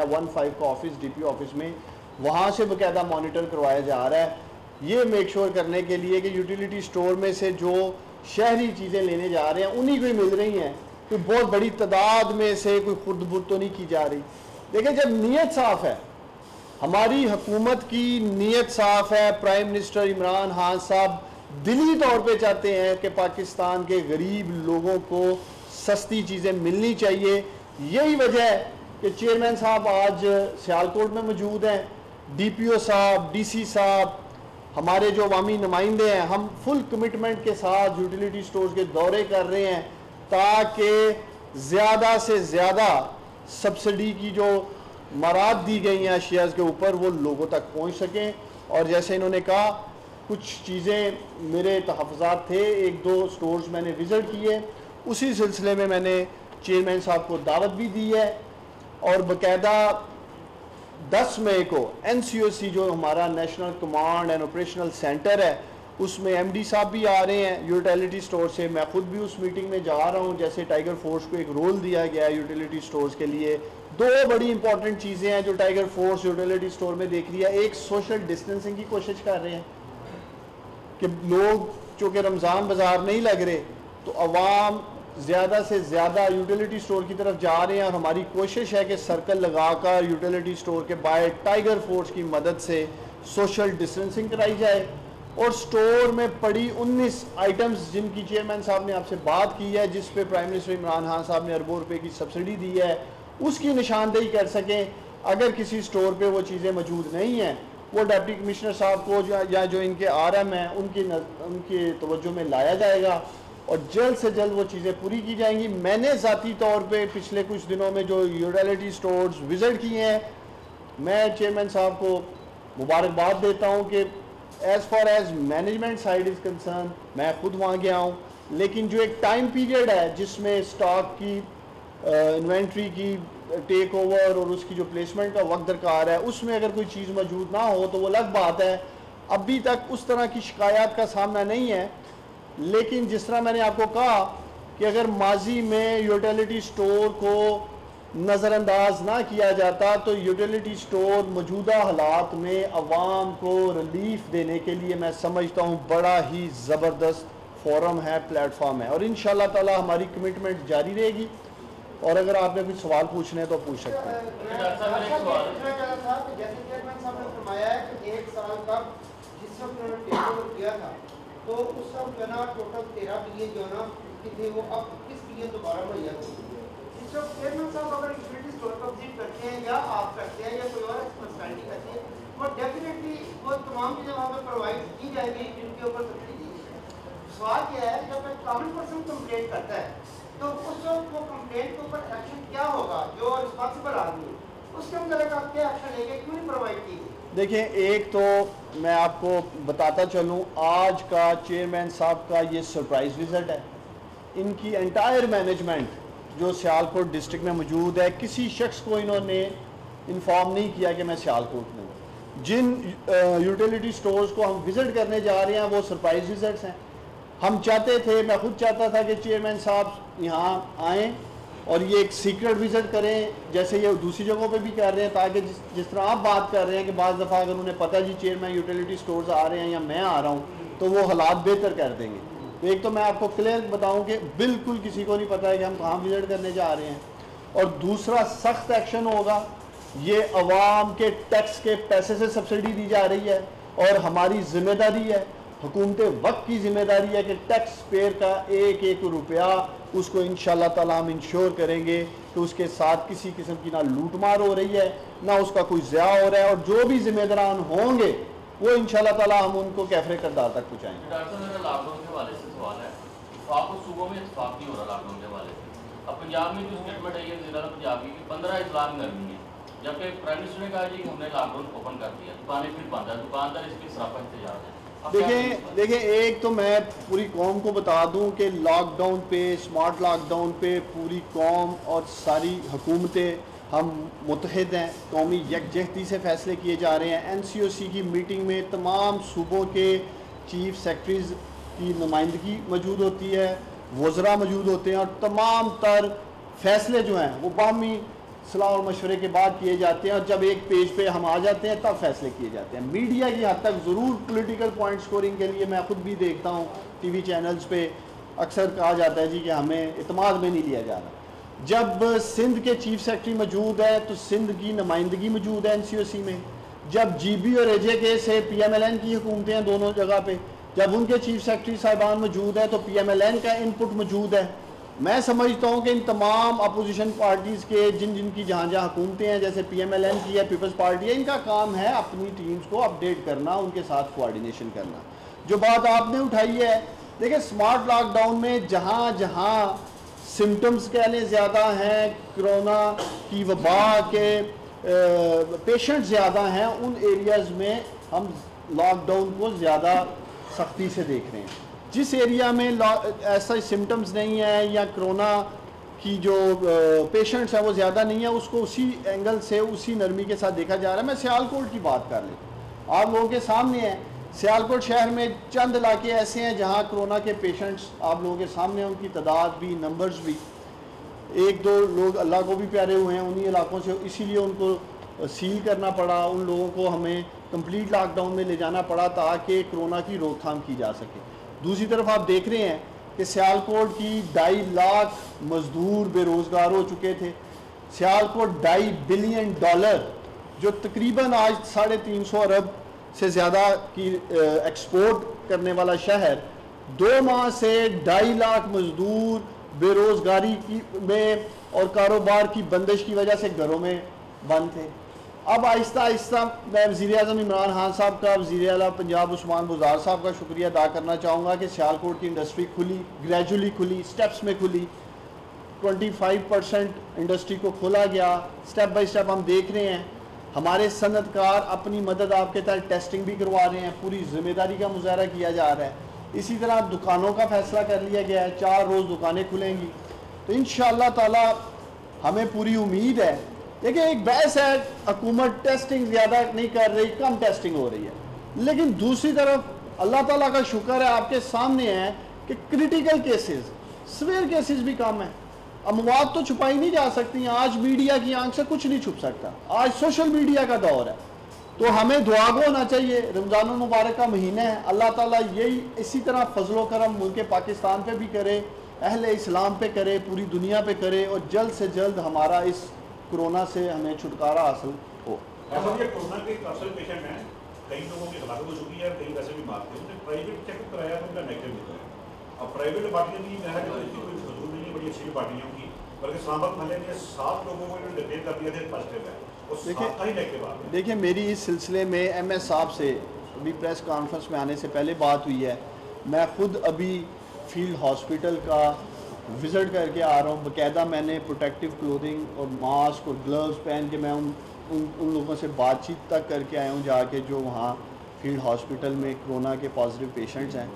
है 15 का office DP office में, वहाँ से बाकायदा मॉनिटर करवाया जा रहा है, ये मेक श्योर करने के लिए कि यूटिलिटी स्टोर में से जो शहरी चीज़ें लेने जा रहे हैं उन्हीं को ही मिल रही हैं, कोई बहुत बड़ी तादाद में से कोई खुर्द बुर्द तो नहीं की जा रही। देखिए, जब नीयत साफ़ है, हमारी हुकूमत की नीयत साफ़ है, प्राइम मिनिस्टर इमरान खान साहब दिली तौर पे चाहते हैं कि पाकिस्तान के गरीब लोगों को सस्ती चीज़ें मिलनी चाहिए। यही वजह है कि चेयरमैन साहब आज सियालकोट में मौजूद हैं, DPO साहब, DC साहब, हमारे जो अवामी नुमाइंदे हैं, हम फुल कमिटमेंट के साथ यूटिलिटी स्टोर्स के दौरे कर रहे हैं ताकि ज़्यादा से ज़्यादा सब्सिडी की जो मराद दी गई हैं अशियाज़ के ऊपर वो लोगों तक पहुंच सकें। और जैसे इन्होंने कहा, कुछ चीज़ें मेरे तहफ़्फ़ुज़ात थे, 1-2 स्टोर्स मैंने विज़िट किए, उसी सिलसिले में मैंने चेयरमैन साहब को दावत भी दी है। और बाकायदा 10 मई को NCOC जो हमारा national command and operational centre है, उसमें MD साहब भी आ रहे हैं यूटिलिटी स्टोर से, मैं ख़ुद भी उस मीटिंग में जा रहा हूँ। जैसे टाइगर फोर्स को एक रोल दिया गया है यूटिलिटी स्टोर्स के लिए, 2 बड़ी इंपॉर्टेंट चीज़ें हैं जो टाइगर फोर्स यूटिलिटी स्टोर में देख रही है। एक, सोशल डिस्टेंसिंग की कोशिश कर रहे हैं कि लोग चूँकि रमज़ान बाज़ार नहीं लग रहे तो अवाम ज़्यादा से ज़्यादा यूटिलिटी स्टोर की तरफ जा रहे हैं, और हमारी कोशिश है कि सर्कल लगाकर यूटिलिटी स्टोर के बाहर टाइगर फोर्स की मदद से सोशल डिस्टेंसिंग कराई जाए। और स्टोर में पड़ी 19 आइटम्स जिनकी चेयरमैन साहब ने आपसे बात की है, जिस पे प्राइम मिनिस्टर इमरान खान साहब ने अरबों रुपए की सब्सिडी दी है, उसकी निशानदेही कर सकें। अगर किसी स्टोर पे वो चीज़ें मौजूद नहीं हैं, वो डिप्टी कमिश्नर साहब को या जो इनके RM हैं उनके तवज्जो में लाया जाएगा और जल्द से जल्द वो चीज़ें पूरी की जाएंगी। मैंने ज़ाती तौर पे पिछले कुछ दिनों में जो यूटिलिटी स्टोर्स विज़िट किए हैं, मैं चेयरमैन साहब को मुबारकबाद देता हूँ कि as far as management side is concern, मैं खुद वहाँ गया हूँ, लेकिन जो एक टाइम पीरियड है जिसमें स्टॉक की इन्वेंट्री की टेक ओवर और उसकी जो प्लेसमेंट का वक्त दरकार है, उसमें अगर कोई चीज़ मौजूद ना हो तो वो अलग बात है। अभी तक उस तरह की शिकायत का सामना नहीं है, लेकिन जिस तरह मैंने आपको कहा कि अगर माजी में यूटिलिटी स्टोर को नज़रअंदाज ना किया जाता तो यूटिलिटी स्टोर मौजूदा हालात में अवाम को रिलीफ देने के लिए मैं समझता हूँ बड़ा ही ज़बरदस्त फोरम है, प्लेटफॉर्म है, और इंशाअल्लाह ताला हमारी कमिटमेंट जारी रहेगी। और अगर आपने कुछ सवाल पूछने हैं तो पूछ सकते हैं। तो उस वक्त जो ना टोटल 13 बिलियन जो ना थे वो अब 21 बिलियन दोबारा मुहैया हो गई है। इस वक्त चेयरमैन साहब अगर यूटिलिटी स्टोर को विजिट करते हैं या आप करते हैं या कोई और पर्सनैलिटी करते हैं, वो डेफिनेटली वो तमाम चीज़ें वहाँ पर प्रोवाइड की जाएगी जिनके ऊपर सब्सिडी दी है। सवाल क्या है, जब एक कॉमन पर्सन कंप्लेंट करता है तो उस वक्त वो कंप्लेंट के ऊपर एक्शन क्या होगा, जो रिस्पॉन्सिबल आदमी है उसके अंदर आप क्या एक्शन लेंगे, क्यों नहीं प्रोवाइड की? देखिए, एक तो मैं आपको बताता चलूँ, आज का चेयरमैन साहब का ये सरप्राइज़ विज़िट है। इनकी एंटायर मैनेजमेंट जो सियालकोट डिस्ट्रिक्ट में मौजूद है, किसी शख्स को इन्होंने इन्फॉर्म नहीं किया कि मैं सियालकोट में हूँ। जिन यूटिलिटी स्टोर्स को हम विज़िट करने जा रहे हैं वो सरप्राइज़ विज़िट्स हैं। हम चाहते थे, मैं खुद चाहता था कि चेयरमैन साहब यहाँ आएँ और ये एक सीक्रेट विज़िट करें, जैसे ये दूसरी जगहों पे भी कर रहे हैं, ताकि जिस तरह आप बात कर रहे हैं कि बाज़ दफ़ा अगर उन्हें पता जी चेयरमैन यूटिलिटी स्टोर्स आ रहे हैं या मैं आ रहा हूँ तो वो हालात बेहतर कर देंगे। तो एक तो मैं आपको क्लियर बताऊँ कि बिल्कुल किसी को नहीं पता है कि हम कहाँ विज़िट करने जा रहे हैं। और दूसरा, सख्त एक्शन होगा। ये अवाम के टैक्स के पैसे से सब्सिडी दी जा रही है और हमारी जिम्मेदारी है, हुकूमत वक्त की जिम्मेदारी है कि टैक्स पेयर का एक एक रुपया उसको इंशाअल्लाह ताला हम इंश्योर करेंगे कि उसके साथ किसी किस्म की ना लूटमार हो रही है, ना उसका कोई ज़िया हो रहा है, और जो भी जिम्मेदारान होंगे वो इंशाअल्लाह ताला हम उनको कैफरे करदार तक पहुँचाएंगे। डॉक्टर साहब, मेरा लॉकडाउन के हवाले से सवाल है। इत्तफाक को सूबों में इत्तफाक नहीं हो रहा लॉकडाउन के हवाले से। अब पंजाब में जो स्टेटमेंट आई है ज़िला पंजाब की 15 इतलाक नरमी है, जबकि प्राइम मिनिस्टर ने कहा जी कि हमने लॉकडाउन ओपन कर दिया, दुकानें फिर बंद है, दुकानदार इसके सरापा इंतजार है। देखिए, एक तो मैं पूरी कौम को बता दूं कि लॉकडाउन पे, स्मार्ट लॉकडाउन पे पूरी कौम और सारी हुकूमतें हम मुत्तहिद हैं, कौमी यकजहती से फ़ैसले किए जा रहे हैं। NCOC की मीटिंग में तमाम सूबों के चीफ सेक्रेटरीज़ की नुमाइंदगी मौजूद होती है, वज़रा मौजूद होते हैं, और तमाम तर फ़ैसले जो हैं वो बाहमी सलाह और मशवरे के बाद किए जाते हैं, और जब एक पेज पे हम आ जाते हैं तब फैसले किए जाते हैं। मीडिया की हद तक ज़रूर पॉलिटिकल पॉइंट स्कोरिंग के लिए, मैं ख़ुद भी देखता हूँ टीवी चैनल्स पे अक्सर कहा जाता है जी कि हमें इत्मीनान में नहीं लिया जा रहा। जब सिंध के चीफ सेक्रेटरी मौजूद है तो सिंध की नुमाइंदगी मौजूद है NCOC में, जब GB और AJK से PMLN की हुकूमतें हैं दोनों जगह पे, जब उनके चीफ सेक्रेटरी साहिबान मौजूद है तो PMLN का इनपुट मौजूद है। मैं समझता हूँ कि इन तमाम अपोजिशन पार्टीज़ के जिनकी जहाँ जहाँ हुकूमतें हैं, जैसे PMLN की है, पीपल्स पार्टी है, इनका काम है अपनी टीम्स को अपडेट करना, उनके साथ कोऑर्डिनेशन करना। जो बात आपने उठाई है, देखिए स्मार्ट लॉकडाउन में जहाँ जहाँ सिम्टम्स कह लें ज़्यादा हैं, कोरोना की वबा के पेशेंट ज़्यादा हैं, उन एरियाज़ में हम लॉकडाउन को ज़्यादा सख्ती से देख रहे हैं। जिस एरिया में ऐसा सिम्टम्स नहीं है या कोरोना की जो पेशेंट्स हैं वो ज़्यादा नहीं है, उसको उसी एंगल से उसी नरमी के साथ देखा जा रहा है। मैं सियालकोट की बात कर लेता हूँ, आप लोगों के सामने है। सियालकोट शहर में चंद इलाके ऐसे हैं जहाँ कोरोना के पेशेंट्स आप लोगों के सामने, उनकी तादाद भी, नंबर्स भी, एक दो लोग अल्लाह को भी प्यारे हुए हैं उन्हीं इलाकों से, इसीलिए उनको सील करना पड़ा, उन लोगों को हमें कंप्लीट लॉकडाउन में ले जाना पड़ा ताकि कोरोना की रोकथाम की जा सके। दूसरी तरफ आप देख रहे हैं कि सियालकोट की 2.5 लाख मजदूर बेरोज़गार हो चुके थे। सियालकोट $2.5 बिलियन जो तकरीबन आज 350 अरब से ज़्यादा की एक्सपोर्ट करने वाला शहर, 2 माह से 2.5 लाख मजदूर बेरोज़गारी की में और कारोबार की बंदिश की वजह से घरों में बंद थे। अब आहिस्ता आहिस्ता मैं वज़ीर-ए-आज़म इमरान खान साहब का, वज़ीर आला पंजाब उस्मान बुज़दार साहब का शुक्रिया अदा करना चाहूँगा कि सियालकोट की इंडस्ट्री खुली, ग्रेजुअली खुली, स्टेप्स में खुली, 25% इंडस्ट्री को खोला गया। स्टेप बाय स्टेप हम देख रहे हैं हमारे सनतकार अपनी मदद आपके तहत टेस्टिंग भी करवा रहे हैं, पूरी जिम्मेदारी का मुजाहरा किया जा रहा है। इसी तरह दुकानों का फैसला कर लिया गया है, 4 रोज़ दुकानें खुलेंगी, तो इंशाअल्लाह ताला हमें पूरी उम्मीद है। देखिए एक बहस है, हुकूमत टेस्टिंग ज़्यादा नहीं कर रही, कम टेस्टिंग हो रही है, लेकिन दूसरी तरफ अल्लाह ताला का शुक्र है आपके सामने है कि क्रिटिकल केसेस, सीवियर केसेस भी कम है। अमवात तो छुपाई नहीं जा सकती, आज मीडिया की आंख से कुछ नहीं छुप सकता, आज सोशल मीडिया का दौर है, तो हमें दुआ को होना चाहिए। रमज़ान मुबारक का महीना है, अल्लाह ताला यही इसी तरह फजलो करम मुल्क पाकिस्तान पे भी करे, अहले इस्लाम पे करे, पूरी दुनिया पे करे, और जल्द से जल्द हमारा इस कोरोना से हमें छुटकारा हासिल हो। कोरोना के असल पेशेंट हैं, कई लोगों की हलाकत हो चुकी है, कई वैसे भी मारते हैं, उन्हें प्राइवेट चेकअप कराया तो उनका नेगेटिव निकला है। अब प्राइवेट पार्टियां भी मैं कोई जरूर नहीं है, बड़ी अच्छी पार्टियां की, बल्कि इस्लामाबाद महल्ले में 7 लोगों को इन्होंने डिक्लेयर कर दिया था पॉजिटिव है, और 7 का ही नेगेटिव आ गया। देखिए मेरी इस सिलसिले में MS साहब से अभी प्रेस कॉन्फ्रेंस में आने से पहले बात हुई है। मैं ख़ुद अभी फील्ड हॉस्पिटल का विज़िट करके आ रहा हूँ, बाकायदा मैंने प्रोटेक्टिव क्लोथिंग और मास्क और ग्लव्स पहन के मैं उन लोगों से बातचीत तक करके आया हूँ जाके, जो वहाँ फील्ड हॉस्पिटल में कोरोना के पॉजिटिव पेशेंट्स हैं।